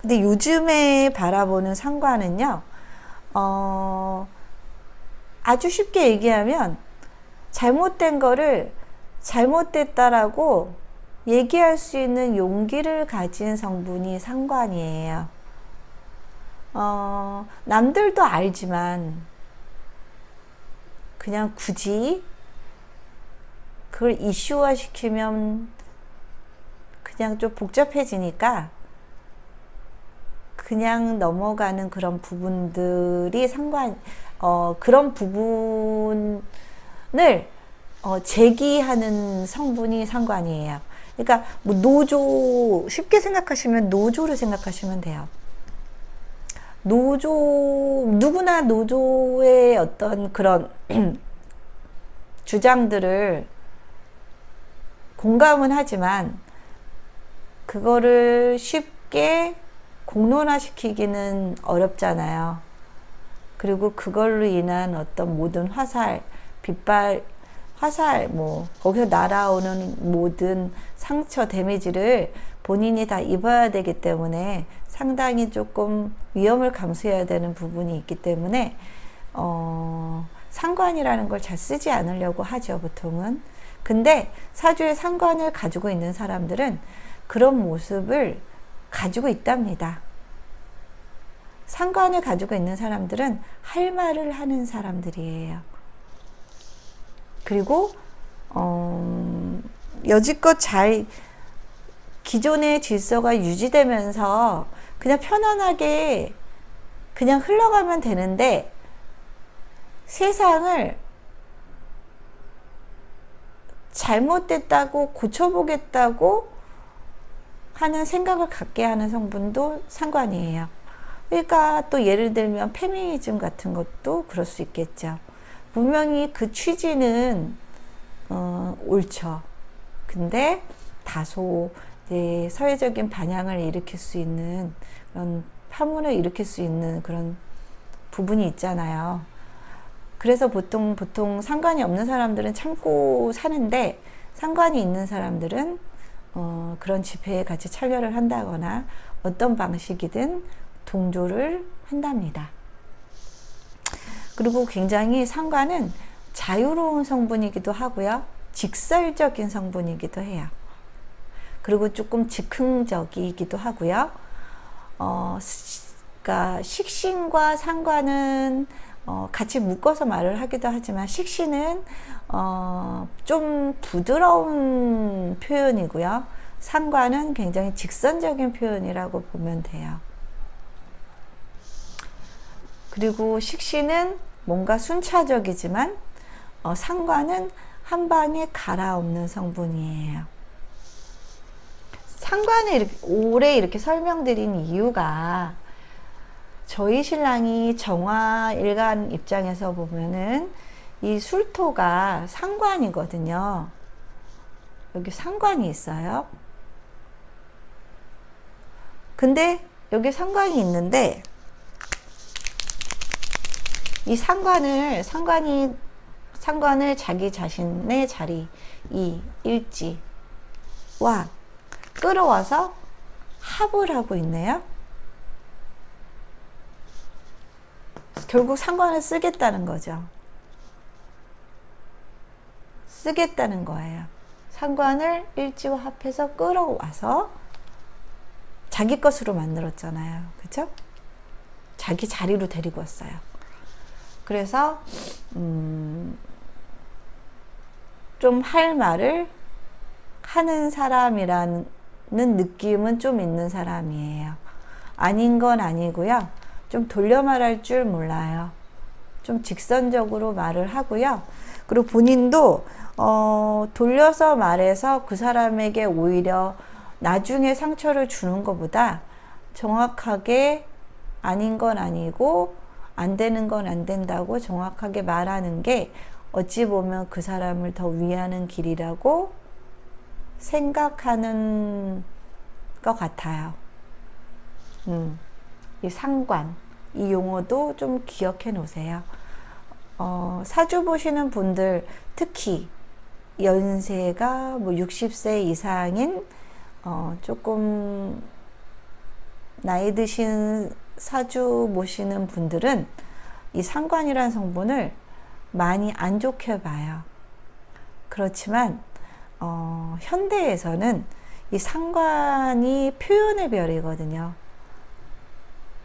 근데 요즘에 바라보는 상관은요, 아주 쉽게 얘기하면 잘못된 거를 잘못됐다라고 얘기할 수 있는 용기를 가진 성분이 상관이에요. 남들도 알지만 그냥 굳이 그걸 이슈화 시키면 그냥 좀 복잡해지니까 그냥 넘어가는 그런 부분들이 그런 부분을 제기하는 성분이 상관이에요. 그러니까 뭐 쉽게 생각하시면 노조를 생각하시면 돼요. 누구나 노조의 어떤 그런 주장들을 공감은 하지만 그거를 쉽게 공론화시키기는 어렵잖아요. 그리고 그걸로 인한 어떤 모든 화살, 거기서 날아오는 모든 상처, 데미지를 본인이 다 입어야 되기 때문에 상당히 조금 위험을 감수해야 되는 부분이 있기 때문에, 상관이라는 걸 잘 쓰지 않으려고 하죠, 보통은. 근데 사주에 상관을 가지고 있는 사람들은 그런 모습을 가지고 있답니다. 상관을 가지고 있는 사람들은 할 말을 하는 사람들이에요. 그리고 여지껏 기존의 질서가 유지되면서 그냥 편안하게 그냥 흘러가면 되는데 세상을 잘못됐다고 고쳐보겠다고 하는 생각을 갖게 하는 성분도 상관이에요. 그러니까 또 예를 들면 페미니즘 같은 것도 그럴 수 있겠죠. 분명히 그 취지는 옳죠. 근데 다소 사회적인 반향을 일으킬 수 있는 그런 파문을 일으킬 수 있는 그런 부분이 있잖아요. 그래서 보통 상관이 없는 사람들은 참고 사는데 상관이 있는 사람들은 그런 집회에 같이 참여를 한다거나 어떤 방식이든 동조를 한답니다. 그리고 굉장히 상관은 자유로운 성분이기도 하고요. 직설적인 성분이기도 해요. 그리고 조금 즉흥적이기도 하고요. 그러니까 식신과 상관은 같이 묶어서 말을 하기도 하지만 식신은 좀 부드러운 표현이고요. 상관은 굉장히 직선적인 표현이라고 보면 돼요. 그리고 식신은 뭔가 순차적이지만 상관은 한 방에 갈아엎는 성분이에요. 상관을 오래 이렇게 설명드린 이유가 저희 신랑이 정화일간 입장에서 보면은 이 술토가 상관이거든요. 여기 상관이 있어요. 근데 여기 상관이 있는데 이 상관을 자기 자신의 자리, 이 일지와 끌어와서 합을 하고 있네요. 결국 상관을 쓰겠다는 거죠. 쓰겠다는 거예요. 상관을 일지와 합해서 끌어와서 자기 것으로 만들었잖아요. 그렇죠? 자기 자리로 데리고 왔어요. 그래서 좀 할 말을 하는 사람이라는 느낌은 좀 있는 사람이에요. 아닌 건 아니고요. 좀 돌려 말할 줄 몰라요. 좀 직선적으로 말을 하고요. 그리고 본인도 돌려서 말해서 그 사람에게 오히려 나중에 상처를 주는 것보다 정확하게 아닌 건 아니고 안 되는 건 안 된다고 정확하게 말하는 게 어찌 보면 그 사람을 더 위하는 길이라고 생각하는 것 같아요. 이 상관, 이 용어도 좀 기억해 놓으세요. 사주 보시는 분들, 특히 연세가 뭐 60세 이상인 조금 나이 드신 사주 보시는 분들은 이 상관이라는 성분을 많이 안 좋게 봐요. 그렇지만 현대에서는 이 상관이 표현의 별이거든요.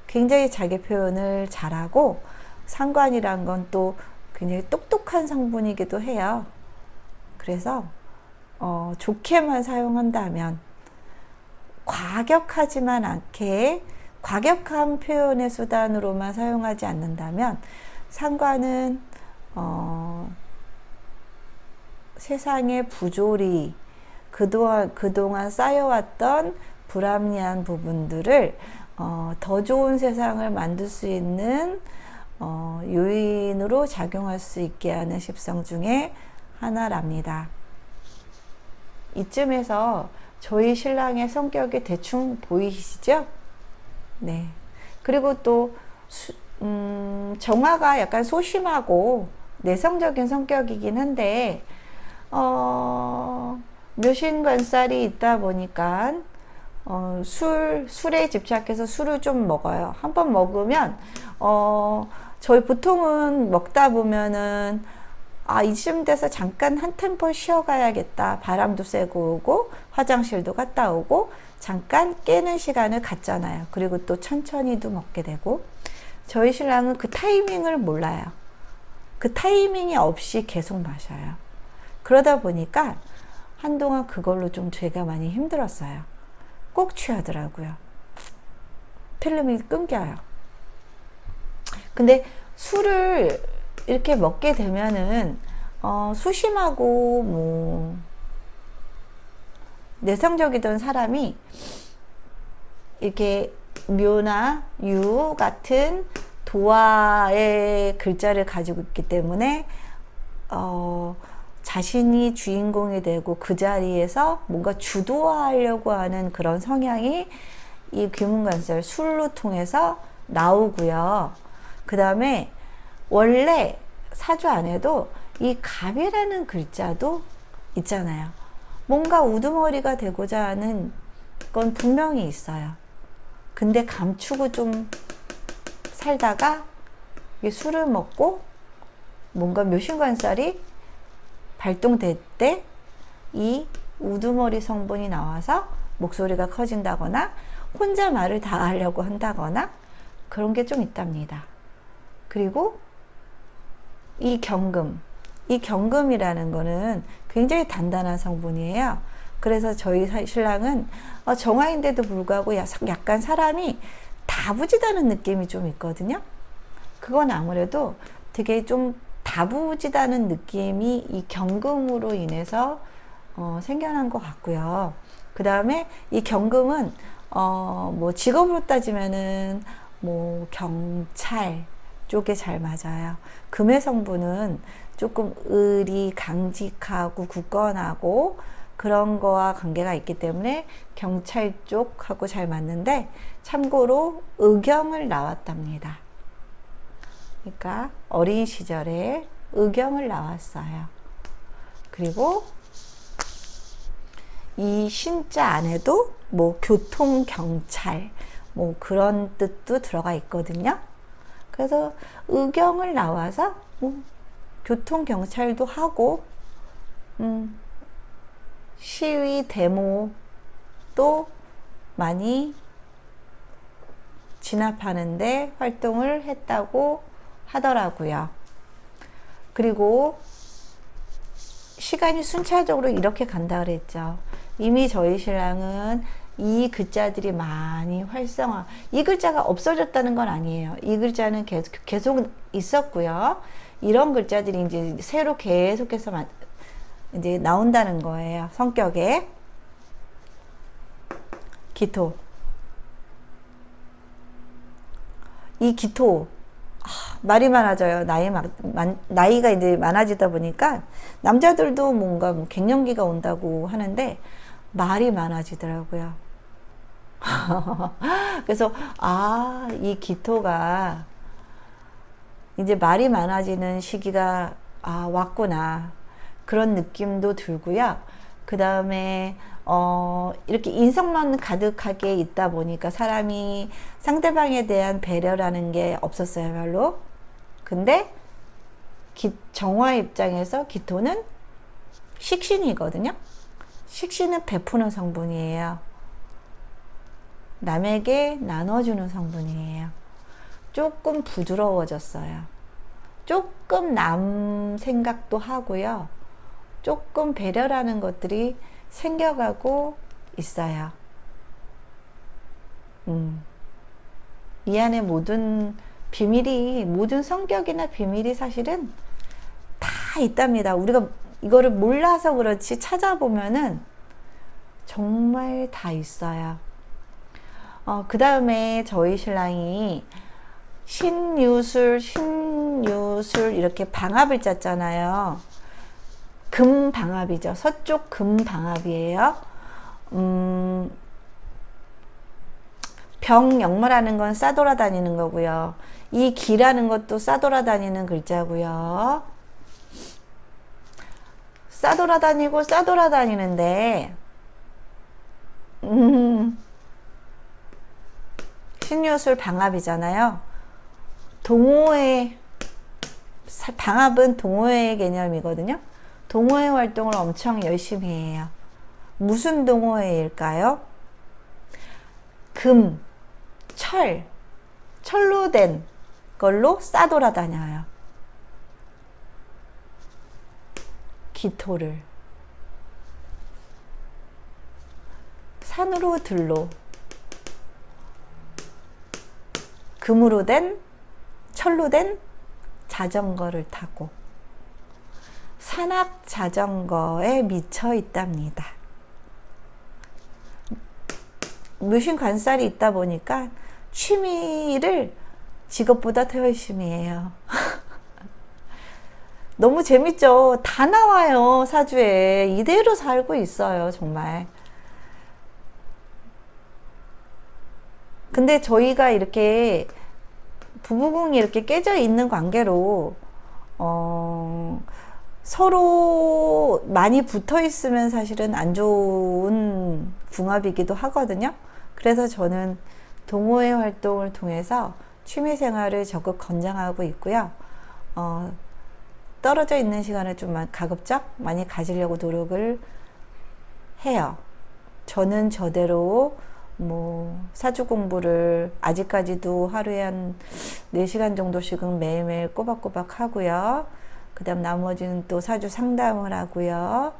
굉장히 자기 표현을 잘하고 상관이란 건 또 굉장히 똑똑한 성분이기도 해요. 그래서 좋게만 사용한다면, 과격하지만 않게 과격한 표현의 수단으로만 사용하지 않는다면 상관은 세상의 부조리, 그동안 쌓여왔던 불합리한 부분들을 더 좋은 세상을 만들 수 있는 요인으로 작용할 수 있게 하는 십성 중에 하나랍니다. 이쯤에서 저희 신랑의 성격이 대충 보이시죠? 네. 그리고 또 정화가 약간 소심하고 내성적인 성격이긴 한데 묘신관살이 있다 보니까 술에 집착해서 술을 좀 먹어요. 한번 먹으면 저희 보통은 먹다 보면은 이쯤 돼서 잠깐 한 템포 쉬어가야겠다. 바람도 쐬고 오고 화장실도 갔다 오고 잠깐 깨는 시간을 갖잖아요. 그리고 또 천천히도 먹게 되고, 저희 신랑은 그 타이밍을 몰라요. 그 타이밍이 없이 계속 마셔요. 그러다 보니까 한동안 그걸로 좀 제가 많이 힘들었어요. 꼭 취하더라고요. 필름이 끊겨요. 근데 술을 이렇게 먹게 되면은 소심하고 뭐 내성적이던 사람이 이렇게 묘나 유 같은 도화의 글자를 가지고 있기 때문에 자신이 주인공이 되고 그 자리에서 뭔가 주도하려고 하는 그런 성향이 이 귀문관살 술로 통해서 나오고요. 그 다음에 원래 사주 안에도 이 갑이라는 글자도 있잖아요. 뭔가 우두머리가 되고자 하는 건 분명히 있어요. 근데 감추고 좀 살다가 술을 먹고 뭔가 묘신관살이 발동될 때 이 우두머리 성분이 나와서 목소리가 커진다거나 혼자 말을 다 하려고 한다거나 그런 게 좀 있답니다. 그리고 이 경금이라는 거는 굉장히 단단한 성분이에요. 그래서 저희 신랑은 정화인데도 불구하고 약간 사람이 다부지다는 느낌이 좀 있거든요. 그건 아무래도 되게 좀 다부지다는 느낌이 이 경금으로 인해서 생겨난 것 같고요. 그 다음에 이 경금은 뭐 직업으로 따지면은 뭐 경찰 쪽에 잘 맞아요. 금의 성분은 조금 을이 강직하고 굳건하고 그런 거와 관계가 있기 때문에 경찰 쪽하고 잘 맞는데, 참고로 의경을 나왔답니다. 그러니까 어린 시절에 의경을 나왔어요. 그리고 이 신자 안에도 뭐 교통경찰 뭐 그런 뜻도 들어가 있거든요. 그래서 의경을 나와서 뭐 교통경찰도 하고 시위 데모도 많이 진압하는데 활동을 했다고 하더라고요. 그리고 시간이 순차적으로 이렇게 간다 그랬죠. 이미 저희 신랑은 이 글자들이 많이 활성화, 이 글자가 없어졌다는 건 아니에요. 이 글자는 계속 있었고요. 이런 글자들이 이제 새로 계속해서 이제 나온다는 거예요. 성격에. 기토. 이 기토. 말이 많아져요. 나이가 이제 많아지다 보니까 남자들도 뭔가 갱년기가 온다고 하는데 말이 많아지더라고요. 그래서 이 기토가 이제 말이 많아지는 시기가 왔구나, 그런 느낌도 들고요. 그 다음에 이렇게 인성만 가득하게 있다 보니까 사람이 상대방에 대한 배려라는 게 없었어요, 별로. 근데 정화 입장에서 기토는 식신이거든요. 식신은 베푸는 성분이에요. 남에게 나눠주는 성분이에요. 조금 부드러워졌어요. 조금 남 생각도 하고요. 조금 배려라는 것들이 생겨가고 있어요. 이 안에 모든 비밀이, 모든 성격이나 비밀이 사실은 다 있답니다. 우리가 이거를 몰라서 그렇지 찾아보면은 정말 다 있어요. 그 다음에 저희 신랑이 신유술 이렇게 방합을 짰잖아요. 금방합이죠. 서쪽 금방합이에요. 병역마라는 건 싸돌아다니는 거고요. 이 기라는 것도 싸돌아다니는 글자고요. 싸돌아다니는데 신유술 방합이잖아요. 방합은 동호회 개념이거든요. 동호회 활동을 엄청 열심히 해요. 무슨 동호회일까요? 철로 된 걸로 싸돌아다녀요. 기토를 산으로 들로 금으로 된, 철로 된 자전거를 타고 산악 자전거에 미쳐 있답니다. 무신 관살이 있다 보니까 취미를 직업보다 더 열심히 해요. 너무 재밌죠? 다 나와요, 사주에. 이대로 살고 있어요, 정말. 근데 저희가 이렇게 부부궁이 이렇게 깨져 있는 관계로 서로 많이 붙어 있으면 사실은 안 좋은 궁합이기도 하거든요. 그래서 저는 동호회 활동을 통해서 취미 생활을 적극 권장하고 있고요. 떨어져 있는 시간을 좀 가급적 많이 가지려고 노력을 해요. 저는 저대로 사주 공부를 아직까지도 하루에 한 4시간 정도씩은 매일매일 꼬박꼬박 하고요. 그 다음 나머지는 또 사주 상담을 하고요.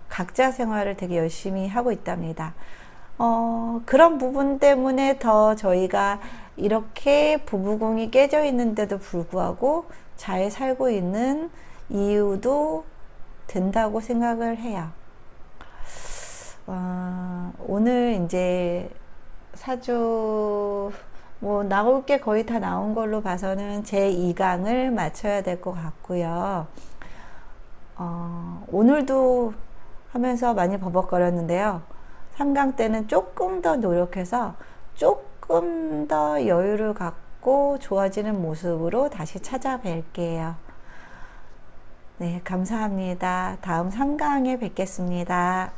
각자 생활을 되게 열심히 하고 있답니다. 그런 부분 때문에 더 저희가 이렇게 부부궁이 깨져 있는데도 불구하고 잘 살고 있는 이유도 된다고 생각을 해요. 오늘 이제 사주 나올 게 거의 다 나온 걸로 봐서는 제 2강을 마쳐야 될 것 같고요. 오늘도 하면서 많이 버벅거렸는데요. 3강 때는 조금 더 노력해서 조금 더 여유를 갖고 좋아지는 모습으로 다시 찾아뵐게요. 네, 감사합니다. 다음 3강에 뵙겠습니다.